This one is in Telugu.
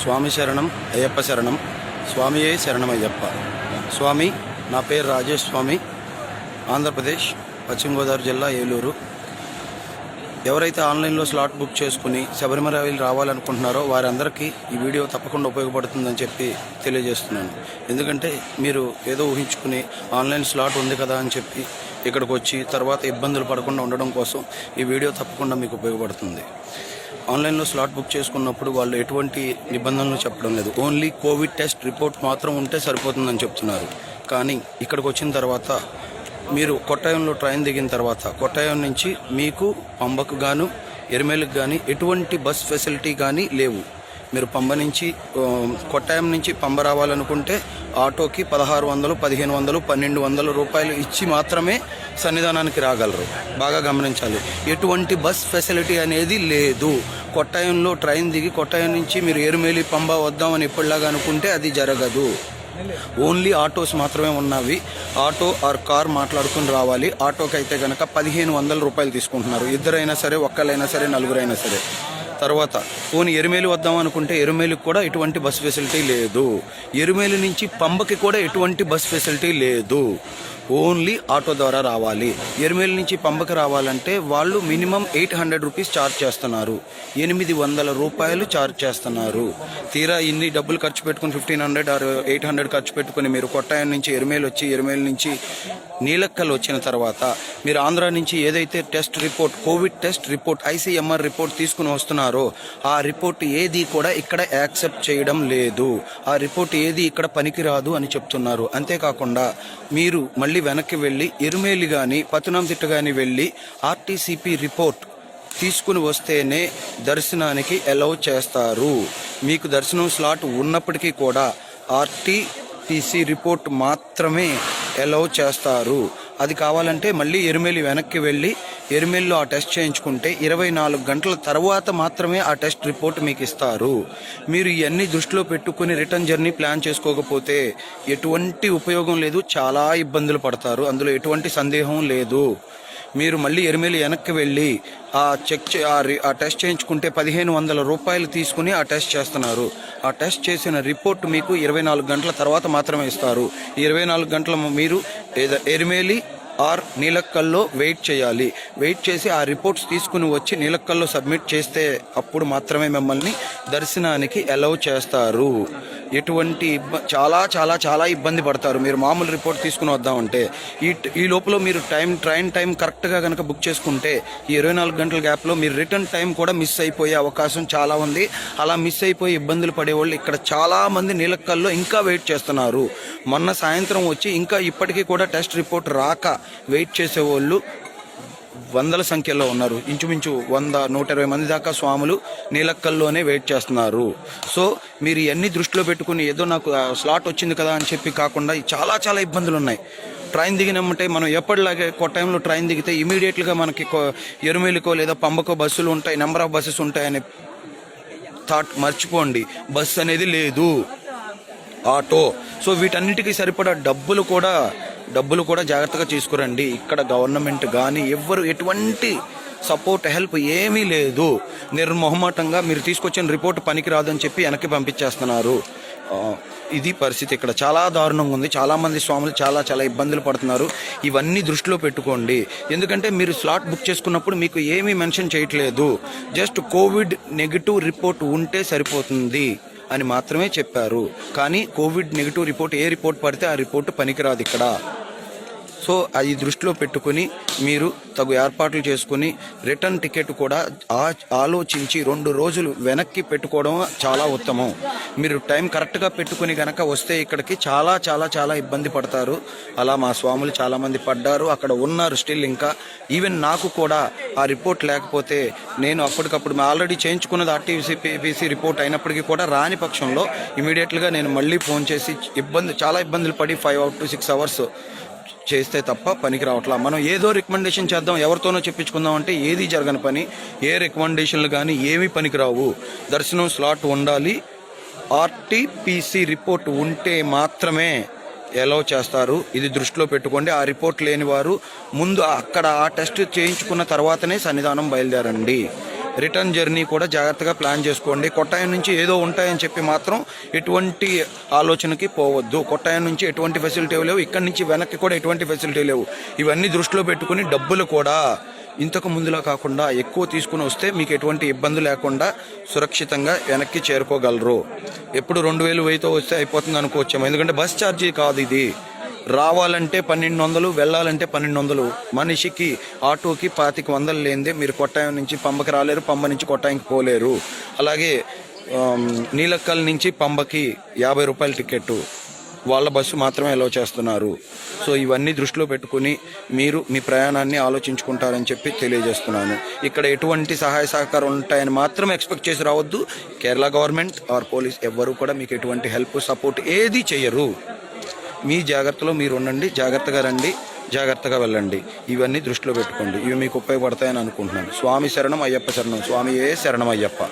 స్వామి శరణం అయ్యప్ప శరణం. స్వామియే శరణమయ్యప్ప. స్వామి, నా పేరు రాజేష్ స్వామి, ఆంధ్రప్రదేశ్, పశ్చిమ గోదావరి జిల్లా, ఏలూరు. ఎవరైతే ఆన్లైన్లో స్లాట్ బుక్ చేసుకుని శబరిమల రావాలనుకుంటున్నారో వారందరికీ ఈ వీడియో తప్పకుండా ఉపయోగపడుతుందని చెప్పి తెలియజేస్తున్నాను. ఎందుకంటే మీరు ఏదో ఊహించుకుని ఆన్లైన్ స్లాట్ ఉంది కదా అని చెప్పి ఇక్కడికి వచ్చి తర్వాత ఇబ్బందులు పడకుండా ఉండడం కోసం ఈ వీడియో తప్పకుండా మీకు ఉపయోగపడుతుంది. ఆన్లైన్లో స్లాట్ బుక్ చేసుకున్నప్పుడు వాళ్ళు ఎటువంటి నిబంధనలు చెప్పడం లేదు. ఓన్లీ కోవిడ్ టెస్ట్ రిపోర్ట్ మాత్రం ఉంటే సరిపోతుందని చెప్తున్నారు. కానీ ఇక్కడికి వచ్చిన తర్వాత మీరు కొట్టాయంలో ట్రైన్ దిగిన తర్వాత కొట్టాయం నుంచి మీకు పంబకు గాను ఎరిమేలకు కానీ ఎటువంటి బస్ ఫెసిలిటీ కానీ లేవు. మీరు పంబ నుంచి కొట్టాయం నుంచి పంబ రావాలనుకుంటే ఆటోకి 1600, 1500, 1200 రూపాయలు ఇచ్చి మాత్రమే సన్నిధానానికి రాగలరు. బాగా గమనించాలి. ఎటువంటి బస్ ఫెసిలిటీ అనేది లేదు. కొట్టాయంలో ట్రైన్ దిగి కొట్టాయం నుంచి మీరు ఎరుమేలి పంబ వద్దామని ఎప్పటిలాగా అనుకుంటే అది జరగదు. ఓన్లీ ఆటోస్ మాత్రమే ఉన్నవి. ఆటో ఆర్ కార్ మాట్లాడుకుని రావాలి. ఆటోకి అయితే కనుక 1500 రూపాయలు తీసుకుంటున్నారు. ఇద్దరైనా సరే, ఒక్కళ్ళైనా సరే, నలుగురైనా సరే. తర్వాత పోనీ ఎరుమేలి వద్దాం అనుకుంటే ఎరుమేలికి కూడా ఎటువంటి బస్ ఫెసిలిటీ లేదు. ఎరుమేలి నుంచి పంబకి కూడా ఎటువంటి బస్ ఫెసిలిటీ లేదు. ఓన్లీ ఆటో ద్వారా రావాలి. ఎరుమేలి నుంచి పంబకి రావాలంటే వాళ్ళు మినిమం 800 రూపీస్ ఛార్జ్ చేస్తున్నారు. 800 రూపాయలు ఛార్జ్ చేస్తున్నారు. తీరా ఇన్ని డబ్బులు ఖర్చు పెట్టుకుని 1500 ఆర్ 800 ఖర్చు పెట్టుకుని మీరు కొట్టాయం నుంచి ఎరుమేలి వచ్చి ఎరుమేలి నుంచి నీలక్కల్ వచ్చిన తర్వాత మీరు ఆంధ్ర నుంచి ఏదైతే test report, Covid test report, ICMR report తీసుకుని వస్తున్నారో ఆ రిపోర్ట్ ఏది కూడా ఇక్కడ యాక్సెప్ట్ చేయడం లేదు. ఆ రిపోర్ట్ ఏది ఇక్కడ పనికిరాదు అని చెప్తున్నారు. అంతేకాకుండా మీరు మళ్ళీ వెనక్కి వెళ్ళి ఎరుమేలి కానీ పతనంతిట్ట కానీ వెళ్ళి RTCP రిపోర్ట్ తీసుకుని వస్తేనే దర్శనానికి అలౌ చేస్తారు. మీకు దర్శనం స్లాట్ ఉన్నప్పటికీ కూడా RTPC రిపోర్ట్ మాత్రమే అలౌ చేస్తారు. అది కావాలంటే మళ్ళీ ఎరుమేలి వెనక్కి వెళ్ళి ఎరుమేలిలో ఆ టెస్ట్ చేయించుకుంటే 24 గంటల తర్వాత మాత్రమే ఆ టెస్ట్ రిపోర్ట్ మీకు ఇస్తారు. మీరు ఇవన్నీ దృష్టిలో పెట్టుకుని రిటర్న్ జర్నీ ప్లాన్ చేసుకోకపోతే ఎటువంటి ఉపయోగం లేదు. చాలా ఇబ్బందులు పడతారు. అందులో ఎటువంటి సందేహం లేదు. మీరు మళ్ళీ ఎరుమేలి వెనక్కి వెళ్ళి ఆ టెస్ట్ చేయించుకుంటే 1500 రూపాయలు తీసుకుని ఆ టెస్ట్ చేస్తున్నారు. ఆ టెస్ట్ చేసిన రిపోర్ట్ మీకు 24 గంటల తర్వాత మాత్రమే ఇస్తారు. 24 గంటల మీరు ఎరుమేలి ఆర్ నీలక్కల్లో వెయిట్ చేయాలి. వెయిట్ చేసి ఆ రిపోర్ట్స్ తీసుకుని వచ్చి నీలక్కల్లో సబ్మిట్ చేస్తే అప్పుడు మాత్రమే మిమ్మల్ని దర్శనానికి అలౌ చేస్తారు. ఎటువంటి చాలా చాలా చాలా ఇబ్బంది పడతారు. మీరు మామూలు రిపోర్ట్ తీసుకుని వద్దామంటే ఈ లోపల మీరు ట్రైన్ టైం కరెక్ట్గా కనుక బుక్ చేసుకుంటే ఈ 24 గంటల గ్యాప్లో మీరు రిటర్న్ టైం కూడా మిస్ అయిపోయే అవకాశం చాలా ఉంది. అలా మిస్ అయిపోయి ఇబ్బందులు పడేవాళ్ళు ఇక్కడ చాలామంది నీలక్కల్లో ఇంకా వెయిట్ చేస్తున్నారు. మొన్న సాయంత్రం వచ్చి ఇంకా ఇప్పటికీ కూడా టెస్ట్ రిపోర్ట్ రాక వెయిట్ చేసేవాళ్ళు వందల సంఖ్యలో ఉన్నారు. ఇంచుమించు 100-120 మంది దాకా స్వాములు నీలక్కల్లోనే వెయిట్ చేస్తున్నారు. సో మీరు ఇవన్నీ దృష్టిలో పెట్టుకుని ఏదో నాకు స్లాట్ వచ్చింది కదా అని చెప్పి కాకుండా చాలా చాలా ఇబ్బందులు ఉన్నాయి. ట్రైన్ దిగినామంటే మనం ఎప్పటిలాగే కొట్టాయంలో ట్రైన్ దిగితే ఇమీడియట్గా మనకి ఎరుమేలికో లేదా పంబకో బస్సులు ఉంటాయి, నెంబర్ ఆఫ్ బస్సెస్ ఉంటాయనే థాట్ మర్చిపోండి. బస్సు అనేది లేదు, ఆటో. సో వీటన్నిటికీ సరిపడా డబ్బులు కూడా జాగ్రత్తగా తీసుకురండి. ఇక్కడ గవర్నమెంట్ కానీ ఎవ్వరు ఎటువంటి సపోర్ట్ హెల్ప్ ఏమీ లేదు. నిర్మొహమాటంగా మీరు తీసుకొచ్చిన రిపోర్ట్ పనికిరాదని చెప్పి వెనక్కి పంపించేస్తున్నారు. ఇది పరిస్థితి. ఇక్కడ చాలా దారుణంగా ఉంది. చాలామంది స్వాములు చాలా చాలా ఇబ్బందులు పడుతున్నారు. ఇవన్నీ దృష్టిలో పెట్టుకోండి. ఎందుకంటే మీరు స్లాట్ బుక్ చేసుకున్నప్పుడు మీకు ఏమీ మెన్షన్ చేయట్లేదు. జస్ట్ కోవిడ్ నెగిటివ్ రిపోర్ట్ ఉంటే సరిపోతుంది అని మాత్రమే చెప్పారు. కానీ కోవిడ్ నెగిటివ్ రిపోర్ట్ ఏ రిపోర్ట్ పడితే ఆ రిపోర్ట్ పనికిరాదు ఇక్కడ. సో అది దృష్టిలో పెట్టుకుని మీరు తగు ఏర్పాట్లు చేసుకుని రిటర్న్ టికెట్ కూడా ఆలోచించి 2 రోజులు వెనక్కి పెట్టుకోవడం చాలా ఉత్తమం. మీరు టైం కరెక్ట్గా పెట్టుకుని కనుక వస్తే ఇక్కడికి చాలా చాలా చాలా ఇబ్బంది పడతారు. అలా మా స్వాములు చాలామంది పడ్డారు, అక్కడ ఉన్నారు స్టిల్. ఇంకా ఈవెన్ నాకు కూడా ఆ రిపోర్ట్ లేకపోతే నేను అప్పటికప్పుడు ఆల్రెడీ చేయించుకున్నది RTPC రిపోర్ట్ అయినప్పటికీ కూడా రాని పక్షంలో ఇమీడియట్గా నేను మళ్ళీ ఫోన్ చేసి చాలా ఇబ్బందులు పడి 5 to 6 అవర్స్ చేస్తే తప్ప పనికి రావట్లా. మనం ఏదో రికమెండేషన్ చేద్దాం, ఎవరితోనో చెప్పించుకుందాం అంటే ఏది జరగని పని. ఏ రికమెండేషన్లు కానీ ఏమీ పనికిరావు. దర్శనం స్లాట్ ఉండాలి. RTPC రిపోర్ట్ ఉంటే మాత్రమే అలౌ చేస్తారు. ఇది దృష్టిలో పెట్టుకోండి. ఆ రిపోర్ట్ లేని వారు ముందు అక్కడ ఆ టెస్ట్ చేయించుకున్న తర్వాతనే సన్నిధానం బయలుదేరండి. రిటర్న్ జర్నీ కూడా జాగ్రత్తగా ప్లాన్ చేసుకోండి. కొట్టాయం నుంచి ఏదో ఉంటాయని చెప్పి మాత్రం ఎటువంటి ఆలోచనకి పోవద్దు. కొట్టాయం నుంచి ఎటువంటి ఫెసిలిటీ లేవు, ఇక్కడి నుంచి వెనక్కి కూడా ఎటువంటి ఫెసిలిటీ లేవు. ఇవన్నీ దృష్టిలో పెట్టుకుని డబ్బులు కూడా ఇంతకు ముందులా కాకుండా ఎక్కువ తీసుకుని వస్తే మీకు ఎటువంటి ఇబ్బంది లేకుండా సురక్షితంగా వెనక్కి చేరుకోగలరు. ఎప్పుడు 2000 వెయ్యితో వస్తే అయిపోతుంది అనుకోవచ్చాము, ఎందుకంటే బస్ ఛార్జీ కాదు ఇది. రావాలంటే 1200, వెళ్ళాలంటే 1200. మనిషికి ఆటోకి 2500 లేనిదే మీరు కొట్టాయం నుంచి పంబకి రాలేరు, పంబ నుంచి కొట్టాయంకి పోలేరు. అలాగే నీలక్కల్ నుంచి పంబకి 50 రూపాయల టికెట్టు, వాళ్ళ బస్సు మాత్రమే అలౌ చేస్తున్నారు. సో ఇవన్నీ దృష్టిలో పెట్టుకుని మీరు మీ ప్రయాణాన్ని ఆలోచించుకుంటారని చెప్పి తెలియజేస్తున్నాను. ఇక్కడ ఎటువంటి సహాయ సహకారం ఉంటాయని మాత్రం ఎక్స్పెక్ట్ చేసి రావద్దు. కేరళ గవర్నమెంట్ ఆర్ పోలీస్ ఎవ్వరూ కూడా మీకు ఎటువంటి హెల్ప్ సపోర్ట్ ఏది చేయరు. మీ జాగ్రత్తలో మీరు ఉండండి, జాగ్రత్తగా రండి, జాగ్రత్తగా వెళ్ళండి. ఇవన్నీ దృష్టిలో పెట్టుకోండి. ఇవి మీకు ఉపయోగపడతాయని అనుకుంటున్నాను. స్వామి శరణం, అయ్యప్ప శరణం. స్వామియే శరణం అయ్యప్ప.